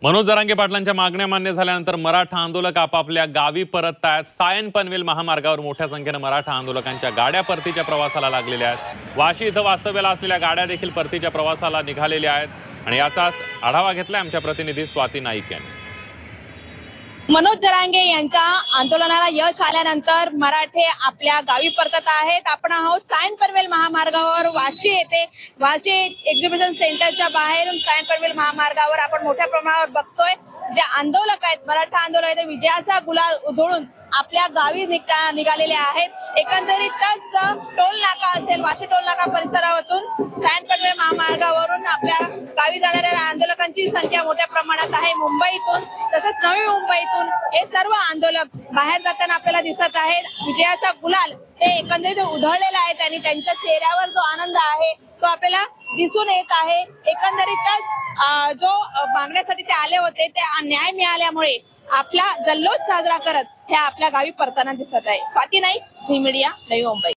मनोज जरांगे पाटलांच्या मागण्या मान्य झाल्यानंतर मराठा आंदोलक आपापल्या गावी परततायत। सायन पनवेल महामार्गावर मोठ्या संख्येने मराठा आंदोलकांच्या गाड्या परतीच्या प्रवासाला लागलेल्या आहेत। वाशी इथं वास्तव्याला असलेल्या गाड्या देखील परतीच्या प्रवासाला निघालेल्या आहेत आणि याचाच आढावा घेतलाय आमच्या प्रतिनिधी स्वाती नाईक यांनी। मनोज जरांगे यांच्या आंदोलनाला यश आल्यानंतर मराठे आपल्या गावी परतत आहेत। आपण आहोत सायन पनवेल महामार्गावर वाशी येथे। वाशी एक्झिबिशन सेंटरच्या बाहेरून सायन पनवेल महामार्गावर आपण मोठ्या प्रमाणावर बघतोय जे आंदोलक आहेत, मराठा आंदोलक आहेत, विजयाचा गुलाल उधळून आपल्या गावी निघालेले आहेत। एकंदरीतच टोल नाका असेल, वाशी टोल नाका परिसरातून सायन पनवेल महामार्गावरून आपल्या गावी जाणाऱ्या आंदोलकांची संख्या मोठ्या प्रमाणात आहे। मुंबईतून तसंच नवी मुंबईतून हे सर्व आंदोलक बाहेर जाताना आपल्याला दिसत आहेत। विजयाचा गुलाल ते एकंदरीत उधळलेला आहे आणि त्यांच्या चेहऱ्यावर जो आनंद आहे तो आपल्याला दिसून येत आहे। एकंदरीतच जो मागण्यासाठी ते आले होते ते न्याय मिळाल्यामुळे आपला जल्लोष साजरा करत हे आपल्या गावी परताना दिसत आहे। Swati Naik, Zee media, Navi Mumbai.